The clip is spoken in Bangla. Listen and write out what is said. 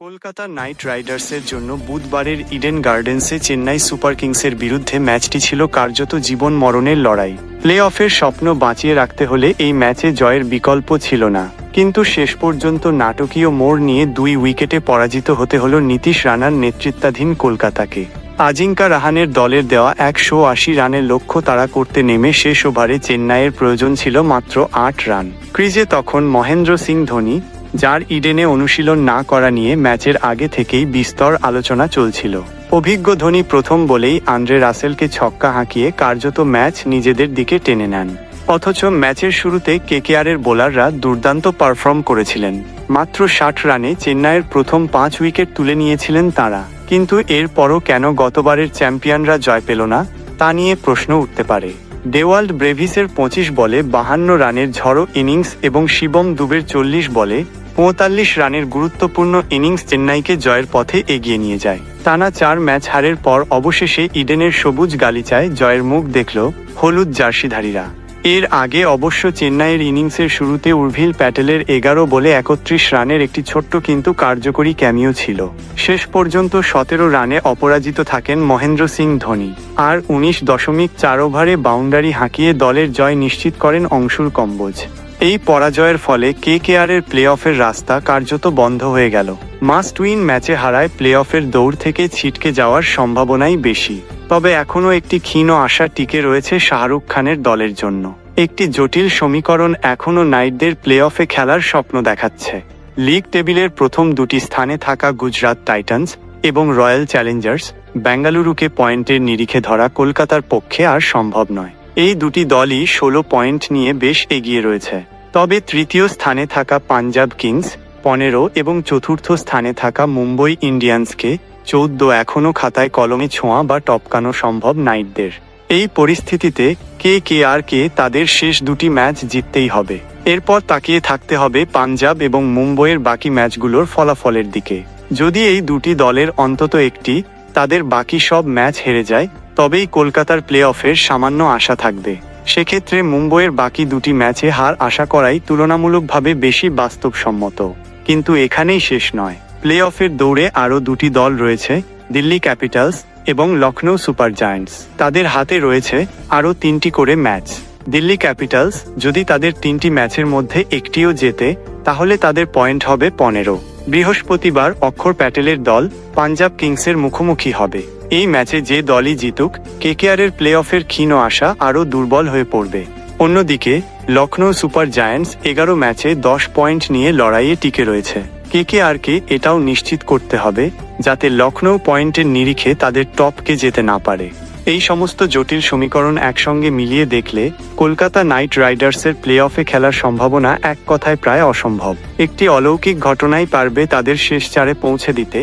কলকাতা নাইট রাইডার্সের জন্য বুধবারের ইডেন গার্ডেন্সে চেন্নাই সুপার কিংসের বিরুদ্ধে ম্যাচটি ছিল কার্যত জীবন মরণের লড়াই। প্লে অফের স্বপ্ন বাঁচিয়ে রাখতে হলে এই ম্যাচে জয়ের বিকল্প ছিল না, কিন্তু শেষ পর্যন্ত নাটকীয় মোড় নিয়ে 2 উইকেটে পরাজিত হতে হলো নীতিশ রানার নেতৃত্বাধীন কলকাতাকে। আজিঙ্কা রাহানের দলের দেওয়া 180 রানের লক্ষ্য তাড়া করতে নেমে শেষ ওভারে চেন্নাইয়ের প্রয়োজন ছিল মাত্র 8 রান। ক্রিজে তখন মহেন্দ্র সিং ধোনি, যার ইডেনে অনুশীলন না করা নিয়ে ম্যাচের আগে থেকেই বিস্তর আলোচনা চলছিল। অভিজ্ঞ ধোনি প্রথম বলেই আন্দ্রে রাসেলকে ছক্কা হাঁকিয়ে কার্যত ম্যাচ নিজেদের দিকে টেনে নেন। অথচ ম্যাচের শুরুতে কেকেআরের বোলাররা দুর্দান্ত পারফর্ম করেছিলেন। মাত্র 60 রানে চেন্নাইয়ের প্রথম 5 উইকেট তুলে নিয়েছিলেন তাঁরা। কিন্তু এরপরও কেন গতবারের চ্যাম্পিয়নরা জয় পেল না, তা নিয়ে প্রশ্ন উঠতে পারে। ডেওয়াল্ড ব্রেভিসের 25 বলে 52 রানের ঝড়ো ইনিংস এবং শিবম দুবের 40 বলে 45 রানের গুরুত্বপূর্ণ ইনিংস চেন্নাইকে জয়ের পথে এগিয়ে নিয়ে যায়। টানা 4 ম্যাচ হারের পর অবশেষে ইডেনের সবুজ গালিচায় জয়ের মুখ দেখল হলুদ জার্সিধারীরা। এর আগে অবশ্য চেন্নাইয়ের ইনিংসের শুরুতে উর্ভিল প্যাটেলের 11 বলে 31 রানের একটি ছোট্ট কিন্তু কার্যকরী ক্যামিও ছিল। শেষ পর্যন্ত 17 রানে অপরাজিত থাকেন মহেন্দ্র সিং ধোনি, আর 19.4 ওভারে বাউন্ডারি হাঁকিয়ে দলের জয় নিশ্চিত করেন অংশুর কম্বোজ। এই পরাজয়ের ফলে কেকেআরের প্লে অফের রাস্তা কার্যত বন্ধ হয়ে গেল। মাস্ট উইন ম্যাচে হারায় প্লে অফের দৌড় থেকে ছিটকে যাওয়ার সম্ভাবনাই বেশি। তবে এখনও একটি ক্ষীণ আশা টিকে রয়েছে শাহরুখ খানের দলের জন্য। একটি জটিল সমীকরণ এখনও নাইটদের প্লে অফে খেলার স্বপ্ন দেখাচ্ছে। লিগ টেবিলের প্রথম 2টি স্থানে থাকা গুজরাট টাইটান্স এবং রয়্যাল চ্যালেঞ্জার্স বেঙ্গালুরুকে পয়েন্টের নিরিখে ধরা কলকাতার পক্ষে আর সম্ভব নয়। এই দুটি দলই 16 পয়েন্ট নিয়ে বেশ এগিয়ে রয়েছে। তবে তৃতীয় স্থানে থাকা পাঞ্জাব কিংস 15 এবং চতুর্থ স্থানে থাকা মুম্বই ইন্ডিয়ান্সকে 14 এখনও খাতায় কলমে ছোঁয়া বা টপকানো সম্ভব নাইটদের। এই পরিস্থিতিতে কেকেআরকে তাদের শেষ 2টি ম্যাচ জিততেই হবে। এরপর তাকিয়ে থাকতে হবে পাঞ্জাব এবং মুম্বইয়ের বাকি ম্যাচগুলোর ফলাফলের দিকে। যদি এই দুটি দলের অন্তত একটি তাদের বাকি সব ম্যাচ হেরে যায়, তবেই কলকাতার প্লে অফের সামান্য আশা থাকবে। সেক্ষেত্রে মুম্বইয়ের বাকি 2টি ম্যাচে হার আশা করাই তুলনামূলকভাবে বেশি বাস্তবসম্মত। কিন্তু এখানেই শেষ নয়। প্লে অফের দৌড়ে আরও 2টি দল রয়েছে, দিল্লি ক্যাপিটালস এবং লখনৌ সুপার জায়ান্টস। তাদের হাতে রয়েছে আরও 3টি করে ম্যাচ। দিল্লি ক্যাপিটালস যদি তাদের 3টি ম্যাচের মধ্যে একটিও জেতে, তাহলে তাদের পয়েন্ট হবে 15। বৃহস্পতিবার অক্ষর প্যাটেলের দল পাঞ্জাব কিংসের মুখোমুখি হবে। এই ম্যাচে যে দলই জিতুক, কেকেআরের প্লে অফের ক্ষীণ আশা আরও দুর্বল হয়ে পড়বে। অন্যদিকে লখনৌ সুপার জায়ান্টস 11 ম্যাচে 10 পয়েন্ট নিয়ে লড়াইয়ে টিকে রয়েছে। কেকেআরকে এটাও নিশ্চিত করতে হবে যাতে লখনৌ পয়েন্টের নিরিখে তাদের টপকে যেতে না পারে। এই সমস্ত জটিল সমীকরণ একসঙ্গে মিলিয়ে দেখলে কলকাতা নাইট রাইডার্সের প্লে অফে খেলার সম্ভাবনা এক কথায় প্রায় অসম্ভব। একটি অলৌকিক ঘটনাই পারবে তাদের শেষ 4-এ পৌঁছে দিতে।